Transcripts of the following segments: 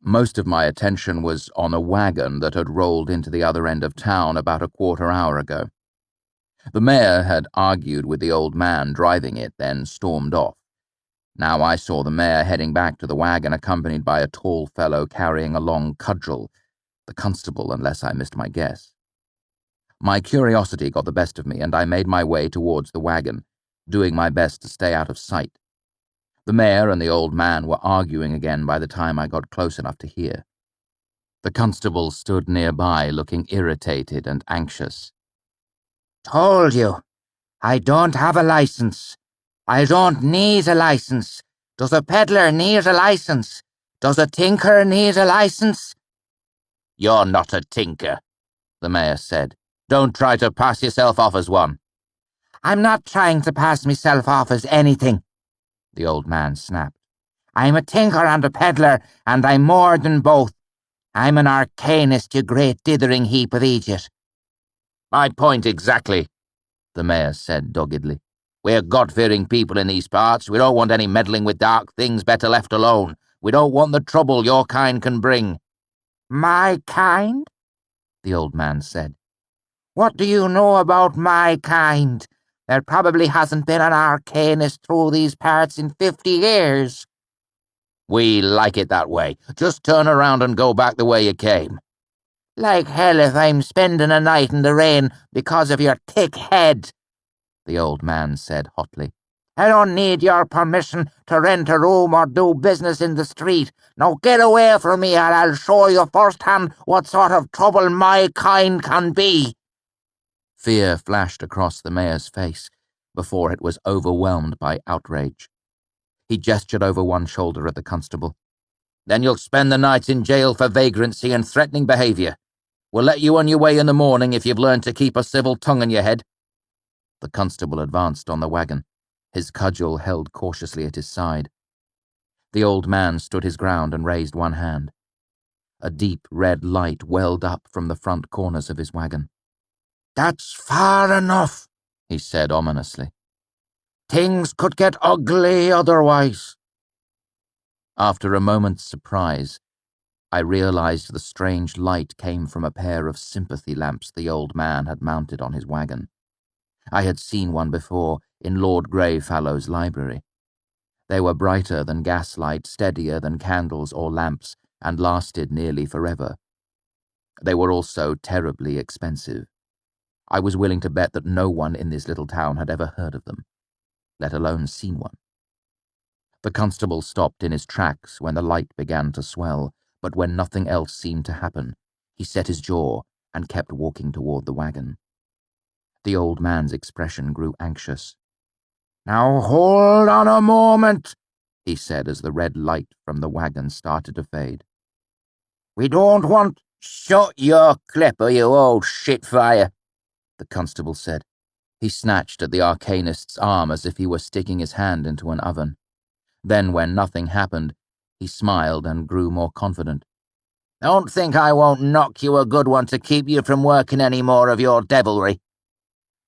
Most of my attention was on a wagon that had rolled into the other end of town about a quarter-hour ago. The mayor had argued with the old man driving it, then stormed off. Now I saw the mayor heading back to the wagon accompanied by a tall fellow carrying a long cudgel, the constable unless I missed my guess. My curiosity got the best of me, and I made my way towards the wagon, doing my best to stay out of sight. The mayor and the old man were arguing again by the time I got close enough to hear. The constable stood nearby, looking irritated and anxious. "Told you. I don't have a license. I don't need a license. Does a peddler need a license? Does a tinker need a license?" "You're not a tinker," the mayor said. "Don't try to pass yourself off as one." "I'm not trying to pass myself off as anything," the old man snapped. "I'm a tinker and a peddler, and I'm more than both. I'm an arcanist, you great dithering heap of idiot." "My point exactly," the mayor said doggedly. "We're God-fearing people in these parts. We don't want any meddling with dark things, better left alone. We don't want the trouble your kind can bring." "My kind?" the old man said. "What do you know about my kind? There probably hasn't been an arcanist through these parts in 50 years. "We like it that way. Just turn around and go back the way you came." "Like hell if I'm spending a night in the rain because of your thick head," the old man said hotly. "I don't need your permission to rent a room or do business in the street. Now get away from me, or I'll show you firsthand what sort of trouble my kind can be." Fear flashed across the mayor's face before it was overwhelmed by outrage. He gestured over one shoulder at the constable. "Then you'll spend the night in jail for vagrancy and threatening behaviour. We'll let you on your way in the morning if you've learned to keep a civil tongue in your head." The constable advanced on the wagon, his cudgel held cautiously at his side. The old man stood his ground and raised one hand. A deep red light welled up from the front corners of his wagon. "That's far enough," he said ominously. "Things could get ugly otherwise." After a moment's surprise, I realized the strange light came from a pair of sympathy lamps the old man had mounted on his wagon. I had seen one before in Lord Greyfallow's library. They were brighter than gaslight, steadier than candles or lamps, and lasted nearly forever. They were also terribly expensive. I was willing to bet that no one in this little town had ever heard of them, let alone seen one. The constable stopped in his tracks when the light began to swell, but when nothing else seemed to happen, he set his jaw and kept walking toward the wagon. The old man's expression grew anxious. "Now hold on a moment," he said as the red light from the wagon started to fade. "We don't want—" "Shut your clipper, you old shitfire," the constable said. He snatched at the arcanist's arm as if he were sticking his hand into an oven. Then, when nothing happened, he smiled and grew more confident. "Don't think I won't knock you a good one to keep you from working any more of your devilry."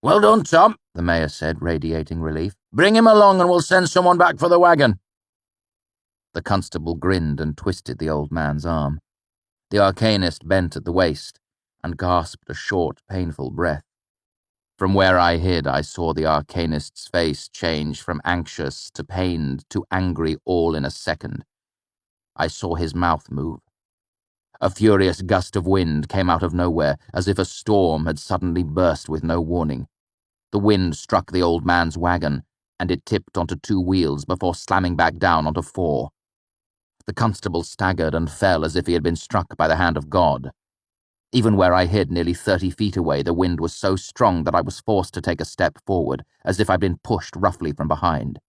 "Well done, Tom," the mayor said, radiating relief. "Bring him along and we'll send someone back for the wagon." The constable grinned and twisted the old man's arm. The arcanist bent at the waist and gasped a short, painful breath. From where I hid, I saw the arcanist's face change from anxious to pained to angry all in a second. I saw his mouth move. A furious gust of wind came out of nowhere, as if a storm had suddenly burst with no warning. The wind struck the old man's wagon, and it tipped onto 2 wheels before slamming back down onto 4. The constable staggered and fell as if he had been struck by the hand of God. Even where I hid nearly 30 feet away, the wind was so strong that I was forced to take a step forward, as if I'd been pushed roughly from behind.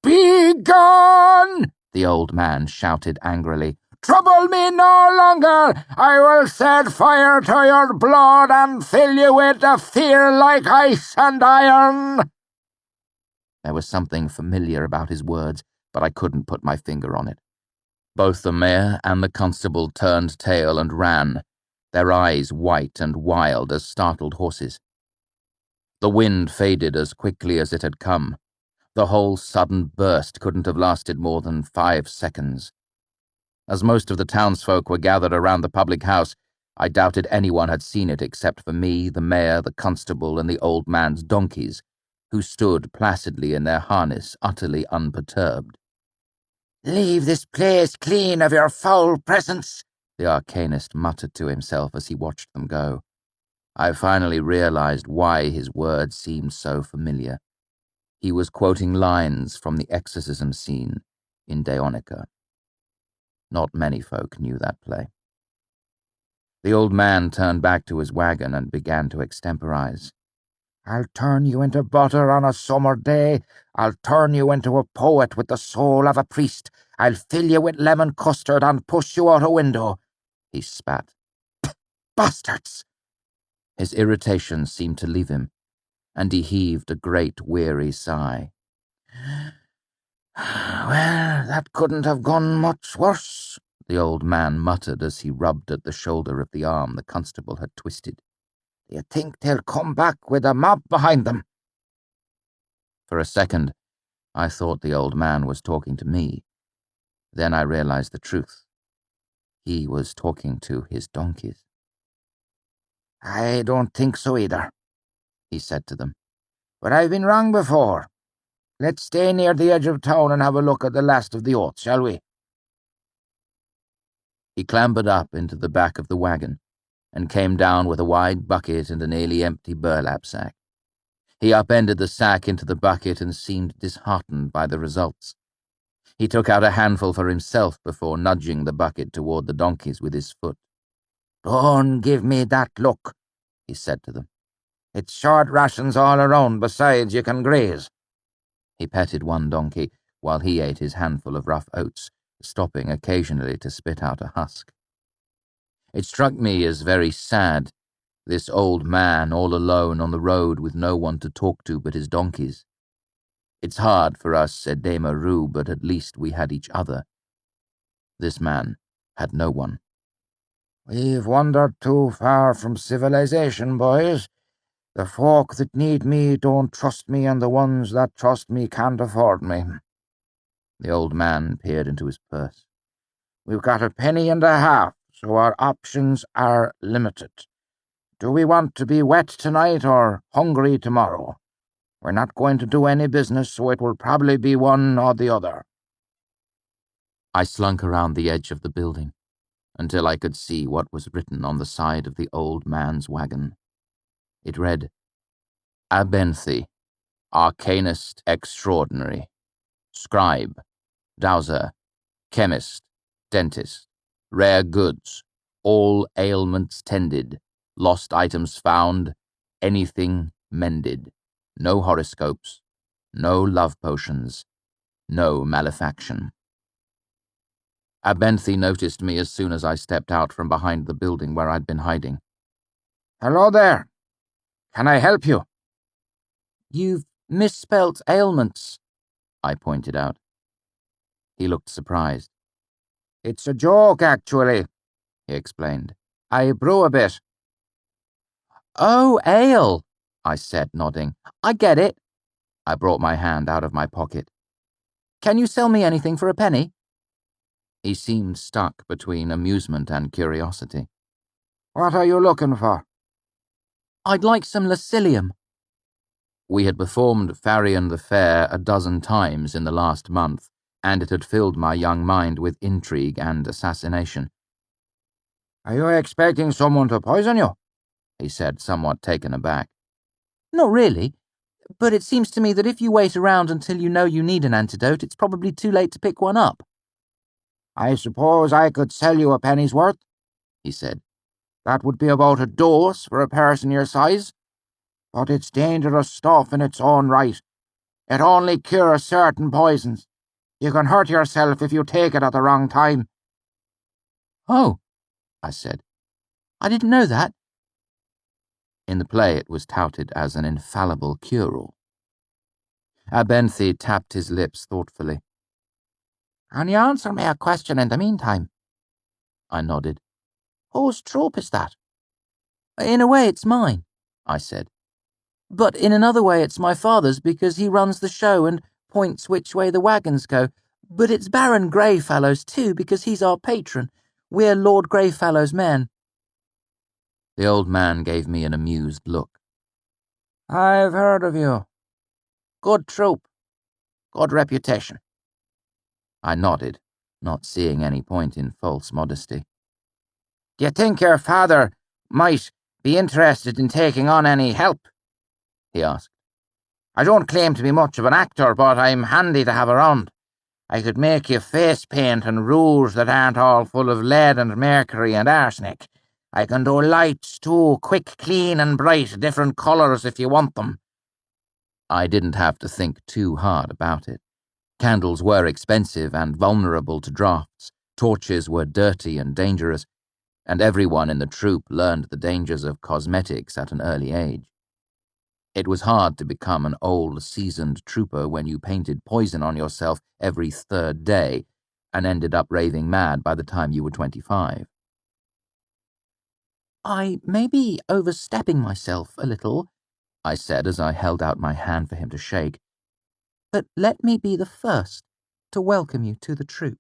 "Be gone!" the old man shouted angrily. "Trouble me no longer! I will set fire to your blood and fill you with a fear like ice and iron." There was something familiar about his words, but I couldn't put my finger on it. Both the mayor and the constable turned tail and ran, their eyes white and wild as startled horses. The wind faded as quickly as it had come. The whole sudden burst couldn't have lasted more than 5 seconds. As most of the townsfolk were gathered around the public house, I doubted anyone had seen it except for me, the mayor, the constable, and the old man's donkeys, who stood placidly in their harness, utterly unperturbed. "Leave this place clean of your foul presence," the arcanist muttered to himself as he watched them go. I finally realized why his words seemed so familiar. He was quoting lines from the exorcism scene in Daonica. Not many folk knew that play. The old man turned back to his wagon and began to extemporize. "I'll turn you into butter on a summer day. I'll turn you into a poet with the soul of a priest. I'll fill you with lemon custard and push you out a window." He spat. "Bastards!" His irritation seemed to leave him, and he heaved a great weary sigh. "Well, that couldn't have gone much worse," the old man muttered as he rubbed at the shoulder of the arm the constable had twisted. "Do you think they'll come back with a mob behind them?" For a second, I thought the old man was talking to me. Then I realized the truth. He was talking to his donkeys. "I don't think so either," he said to them. "But I've been wrong before. Let's stay near the edge of town and have a look at the last of the oats, shall we?" He clambered up into the back of the wagon and came down with a wide bucket and a nearly empty burlap sack. He upended the sack into the bucket and seemed disheartened by the results. He took out a handful for himself before nudging the bucket toward the donkeys with his foot. "Don't give me that look," he said to them. "It's short rations all around, besides you can graze." He petted one donkey while he ate his handful of rough oats, stopping occasionally to spit out a husk. It struck me as very sad, this old man all alone on the road with no one to talk to but his donkeys. It's hard for us at Desmarais, but at least we had each other. This man had no one. "We've wandered too far from civilization, boys. The folk that need me don't trust me, and the ones that trust me can't afford me." The old man peered into his purse. "We've got a penny and a half, so our options are limited. Do we want to be wet tonight or hungry tomorrow? We're not going to do any business, so it will probably be one or the other." I slunk around the edge of the building until I could see what was written on the side of the old man's wagon. It read, Abenthy, Arcanist Extraordinary, Scribe, Dowser, Chemist, Dentist, Rare Goods, all ailments tended, lost items found, anything mended, no horoscopes, no love potions, no malefaction. Abenthy noticed me as soon as I stepped out from behind the building where I'd been hiding. "Hello there. Can I help you?" "You've misspelt ailments," I pointed out. He looked surprised. "It's a joke, actually," he explained. "I brew a bit." "Oh, ale," I said, nodding. "I get it." I brought my hand out of my pocket. "Can you sell me anything for a penny?" He seemed stuck between amusement and curiosity. "What are you looking for?" "I'd like some Lacilium." We had performed Farian the Fair a dozen times in the last month, and it had filled my young mind with intrigue and assassination. "Are you expecting someone to poison you?" he said, somewhat taken aback. "Not really, but it seems to me that if you wait around until you know you need an antidote, it's probably too late to pick one up." "I suppose I could sell you a penny's worth," he said. "That would be about a dose for a person your size. But it's dangerous stuff in its own right. It only cures certain poisons. You can hurt yourself if you take it at the wrong time." "Oh," I said. "I didn't know that." In the play it was touted as an infallible cure-all. Abenthy tapped his lips thoughtfully. "Can you answer me a question in the meantime?" I nodded. "Whose troop is that?" "In a way, it's mine," I said. "But in another way, it's my father's because he runs the show and points which way the wagons go. But it's Baron Greyfellow's too, because he's our patron. We're Lord Greyfellow's men. The old man gave me an amused look. I've heard of you. Good troop. Good reputation. I nodded, not seeing any point in false modesty. Do you think your father might be interested in taking on any help? He asked. I don't claim to be much of an actor, but I'm handy to have around. I could make you face paint and rouge that aren't all full of lead and mercury and arsenic. I can do lights too, quick, clean and bright, different colours if you want them. I didn't have to think too hard about it. Candles were expensive and vulnerable to drafts, torches were dirty and dangerous, and everyone in the troop learned the dangers of cosmetics at an early age. It was hard to become an old, seasoned trooper when you painted poison on yourself every third day and ended up raving mad by the time you were 25. I may be overstepping myself a little, I said as I held out my hand for him to shake, but let me be the first to welcome you to the troop.